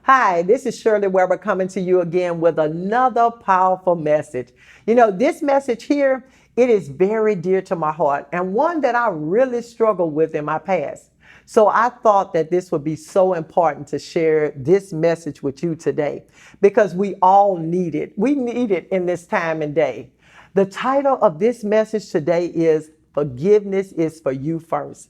Hi, this is Shirley Weber coming to you again with another powerful message. This message here, it is very dear to my heart and one that I really struggled with in my past. So I thought that this would be so important to share this message with you today because we all need it. We need it in this time and day. The title of this message today is Forgiveness is for You First.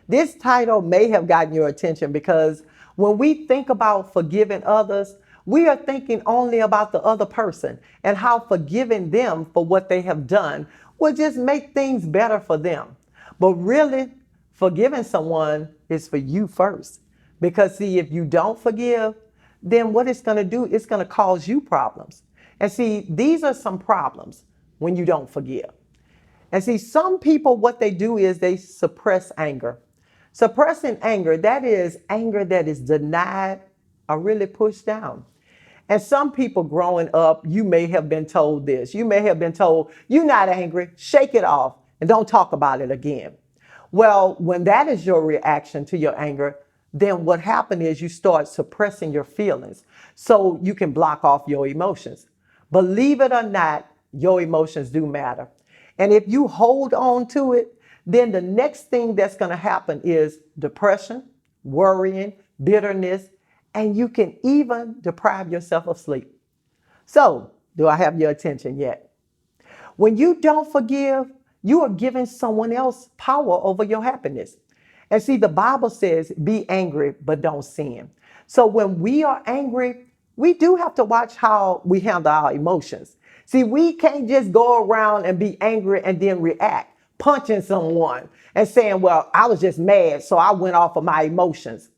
This title may have gotten your attention because when we think about forgiving others, we are thinking only about the other person and how forgiving them for what they have done will just make things better for them. But really, forgiving someone is for you first. Because see, if you don't forgive, then what it's going to do, it's going to cause you problems. And see, these are some problems when you don't forgive. And see, some people, what they do is they suppress anger. Suppressing anger, that is anger that is denied or really pushed down. And some people growing up, you may have been told this. You may have been told, you're not angry, shake it off, and don't talk about it again. Well, when that is your reaction to your anger, then what happened is you start suppressing your feelings so you can block off your emotions. Believe it or not, your emotions do matter. And if you hold on to it, then the next thing that's going to happen is depression, worrying, bitterness, and you can even deprive yourself of sleep. So, do I have your attention yet? When you don't forgive, you are giving someone else power over your happiness. And see, the Bible says, be angry, but don't sin. So when we are angry, we do have to watch how we handle our emotions. See, we can't just go around and be angry and then react, punching someone and saying, well, I was just mad, so I went off of my emotions.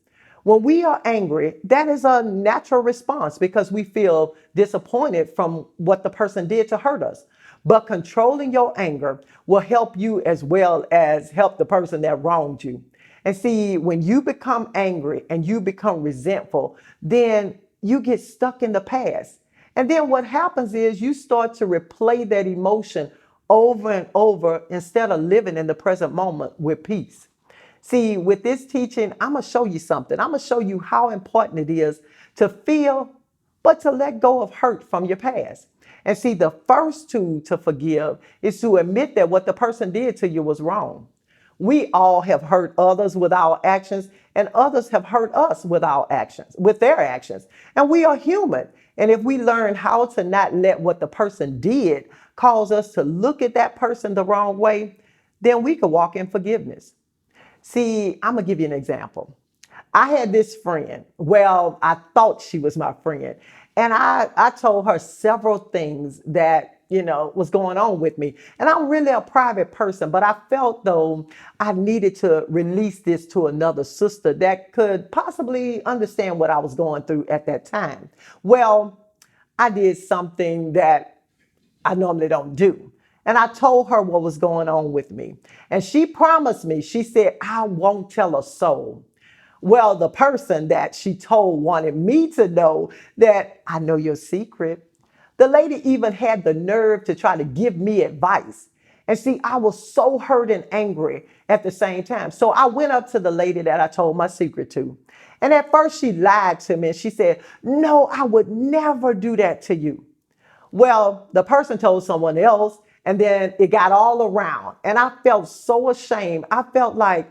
When we are angry, that is a natural response because we feel disappointed from what the person did to hurt us. But controlling your anger will help you as well as help the person that wronged you. And see, when you become angry and you become resentful, then you get stuck in the past. And then what happens is you start to replay that emotion over and over instead of living in the present moment with peace. See, with this teaching, I'm going to show you something. I'm going to show you how important it is to feel, but to let go of hurt from your past. And see, the first tool to forgive is to admit that what the person did to you was wrong. We all have hurt others with our actions, and others have hurt us with our actions, with their actions. And we are human. And if we learn how to not let what the person did cause us to look at that person the wrong way, then we could walk in forgiveness. See, I'm going to give you an example. I had this friend. Well, I thought she was my friend. And I told her several things that, was going on with me. And I'm really a private person, but I felt though I needed to release this to another sister that could possibly understand what I was going through at that time. Well, I did something that I normally don't do. And I told her what was going on with me. And she promised me, she said, I won't tell a soul. Well, the person that she told wanted me to know that I know your secret. The lady even had the nerve to try to give me advice. And see, I was so hurt and angry at the same time. So I went up to the lady that I told my secret to. And at first she lied to me and she said, no, I would never do that to you. Well, the person told someone else and then it got all around. And I felt so ashamed. I felt like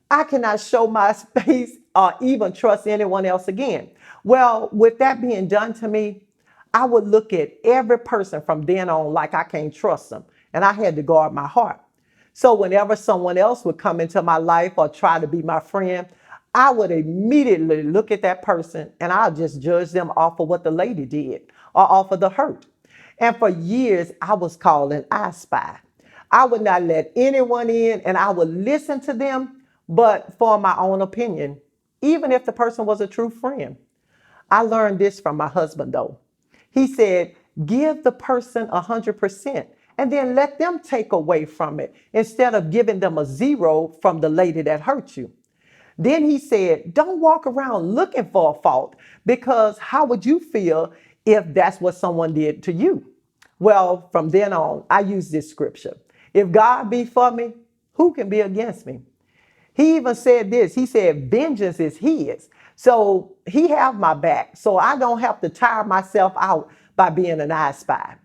I cannot show my space or even trust anyone else again. Well, with that being done to me, I would look at every person from then on like I can't trust them. And I had to guard my heart. So whenever someone else would come into my life or try to be my friend, I would immediately look at that person and I'll just judge them off of what the lady did or off of the hurt. And for years, I was called an I spy. I would not let anyone in and I would listen to them, but form my own opinion, even if the person was a true friend. I learned this from my husband, though. He said, give the person 100% and then let them take away from it instead of giving them a 0 from the lady that hurt you. Then he said, don't walk around looking for a fault because how would you feel if that's what someone did to you? Well, from then on, I use this scripture. If God be for me, who can be against me? He even said this. He said, vengeance is his. So he have my back. So I don't have to tire myself out by being an I spy.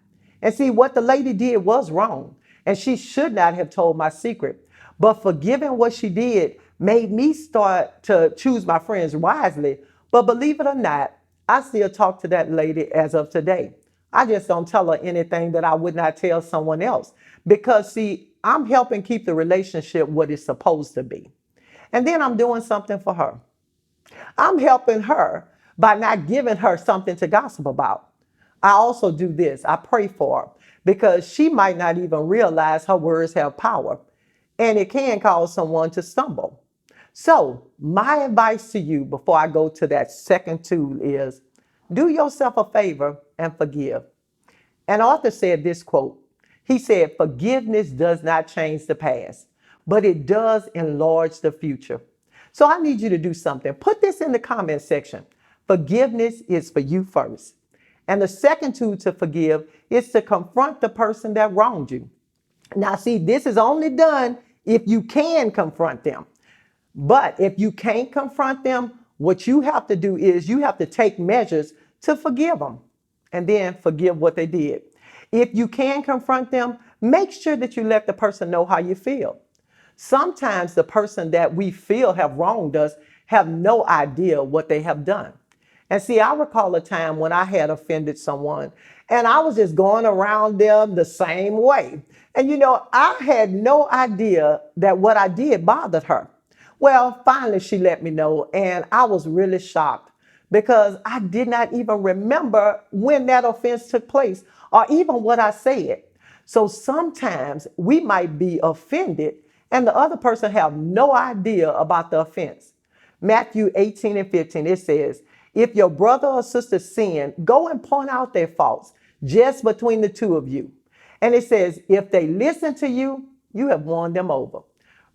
And see, what the lady did was wrong. And she should not have told my secret. But forgiving what she did made me start to choose my friends wisely. But believe it or not, I still talk to that lady as of today. I just don't tell her anything that I would not tell someone else. Because, see, I'm helping keep the relationship what it's supposed to be. And then I'm doing something for her. I'm helping her by not giving her something to gossip about. I also do this. I pray for her because she might not even realize her words have power and it can cause someone to stumble. So, my advice to you before I go to that second tool is do yourself a favor and forgive. An author said this quote. He said, "Forgiveness does not change the past, but it does enlarge the future." So I need you to do something. Put this in the comment section. Forgiveness is for you first. And the second tool to forgive is to confront the person that wronged you. Now, see, this is only done if you can confront them. But if you can't confront them, what you have to do is you have to take measures to forgive them and then forgive what they did. If you can confront them, make sure that you let the person know how you feel. Sometimes the person that we feel have wronged us have no idea what they have done. And see, I recall a time when I had offended someone and I was just going around them the same way. And I had no idea that what I did bothered her. Well, finally she let me know and I was really shocked because I did not even remember when that offense took place or even what I said. So sometimes we might be offended and the other person have no idea about the offense. Matthew 18:15, it says, "If your brother or sister sin, go and point out their faults just between the two of you." And it says, if they listen to you, you have won them over.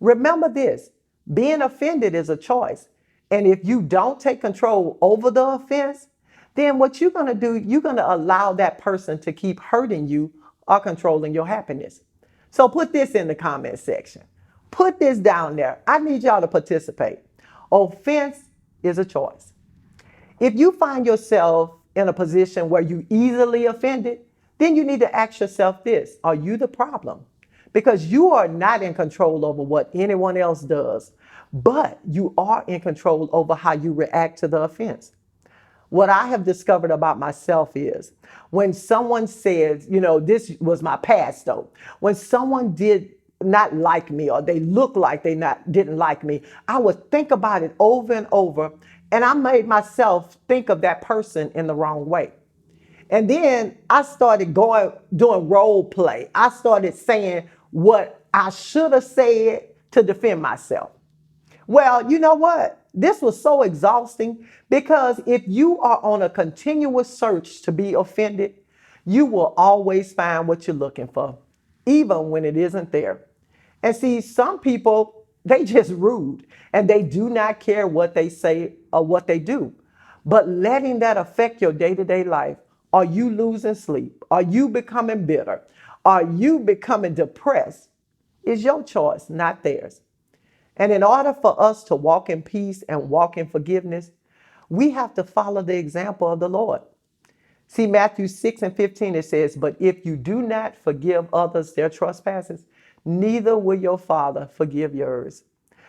Remember this, being offended is a choice. And if you don't take control over the offense, then what you're going to do, you're going to allow that person to keep hurting you or controlling your happiness. So put this in the comment section. Put this down there. I need y'all to participate. Offense is a choice. If you find yourself in a position where you easily offended, then you need to ask yourself this, are you the problem? Because you are not in control over what anyone else does, but you are in control over how you react to the offense. What I have discovered about myself is when someone says, this was my past though, when someone did not like me or they look like they didn't like me, I would think about it over and over and I made myself think of that person in the wrong way. And then I started doing role play. I started saying what I should have said to defend myself. Well, you know what? This was so exhausting because if you are on a continuous search to be offended, you will always find what you're looking for, even when it isn't there. And see, some people, they just rude and they do not care what they say or what they do. But letting that affect your day-to-day life, are you losing sleep? Are you becoming bitter? Are you becoming depressed? Is your choice, not theirs. And in order for us to walk in peace and walk in forgiveness, we have to follow the example of the Lord. See, Matthew 6:15, it says, "But if you do not forgive others their trespasses, neither will your Father forgive yours."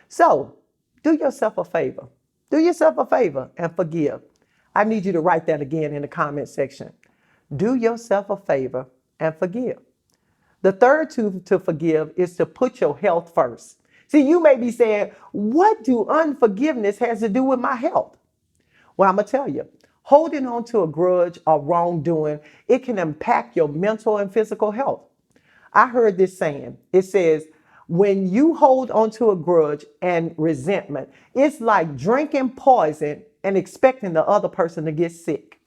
So, do yourself a favor. Do yourself a favor and forgive. I need you to write that again in the comment section. Do yourself a favor and forgive. The third tool to forgive is to put your health first. See, you may be saying, what do unforgiveness has to do with my health? Well, I'm going to tell you, holding on to a grudge or wrongdoing, it can impact your mental and physical health. I heard this saying, it says, when you hold on to a grudge and resentment, it's like drinking poison and expecting the other person to get sick.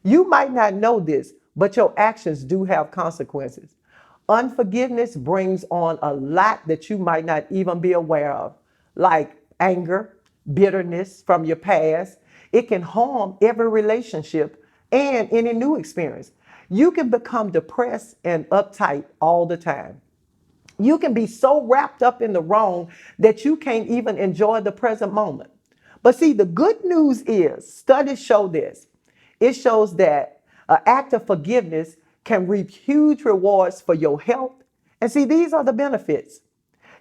You might not know this, but your actions do have consequences. Unforgiveness brings on a lot that you might not even be aware of, like anger, bitterness from your past. It can harm every relationship and any new experience. You can become depressed and uptight all the time. You can be so wrapped up in the wrong that you can't even enjoy the present moment. But see, the good news is studies show this. It shows that an act of forgiveness can reap huge rewards for your health. And see, these are the benefits.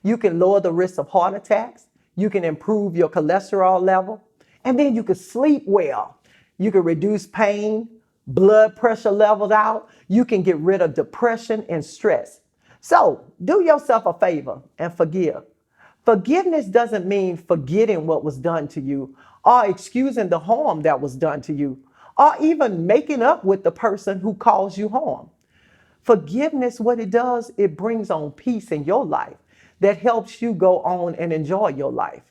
You can lower the risk of heart attacks. You can improve your cholesterol level. And then you can sleep well. You can reduce pain, blood pressure leveled out. You can get rid of depression and stress. So do yourself a favor and forgive. Forgiveness doesn't mean forgetting what was done to you or excusing the harm that was done to you or even making up with the person who caused you harm. Forgiveness, what it does, it brings on peace in your life that helps you go on and enjoy your life.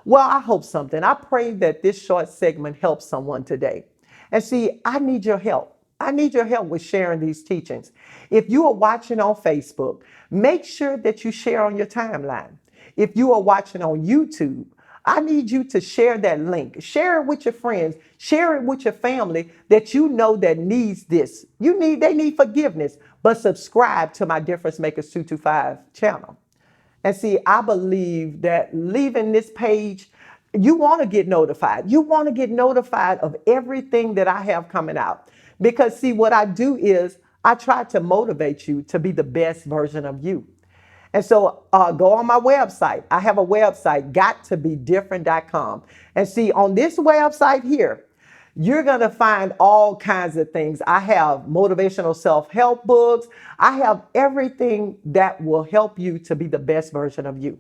Well, I hope something. I pray that this short segment helps someone today. And see, I need your help. I need your help with sharing these teachings. If you are watching on Facebook, make sure that you share on your timeline. If you are watching on YouTube, I need you to share that link. Share it with your friends. Share it with your family that you know that needs this. They need forgiveness, but subscribe to my Difference Makers 225 channel. And see, I believe that leaving this page, you want to get notified. You want to get notified of everything that I have coming out. Because see, what I do is I try to motivate you to be the best version of you. And so go on my website. I have a website, gottobedifferent.com. And see, on this website here, you're going to find all kinds of things. I have motivational self-help books. I have everything that will help you to be the best version of you.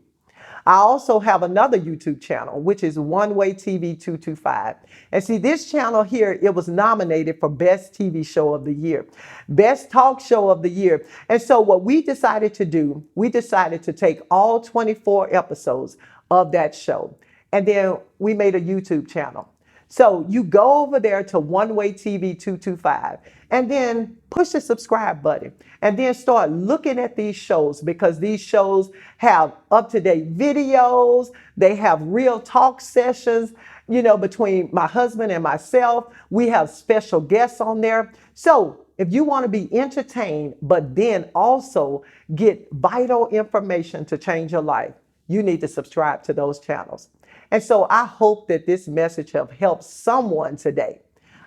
I also have another YouTube channel, which is One Way TV 225. And see, this channel here, it was nominated for Best TV Show of the Year, Best Talk Show of the Year. And so what we decided to do, we decided to take all 24 episodes of that show, and then we made a YouTube channel. So you go over there to One Way TV 225 and then push the subscribe button and then start looking at these shows, because these shows have up-to-date videos. They have real talk sessions, between my husband and myself. We have special guests on there. So if you want to be entertained, but then also get vital information to change your life, you need to subscribe to those channels. And so I hope that this message have helped someone today.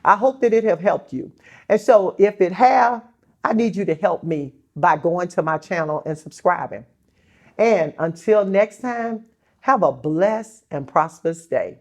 I hope that it have helped you. And so if it have, I need you to help me by going to my channel and subscribing. And until next time, have a blessed and prosperous day.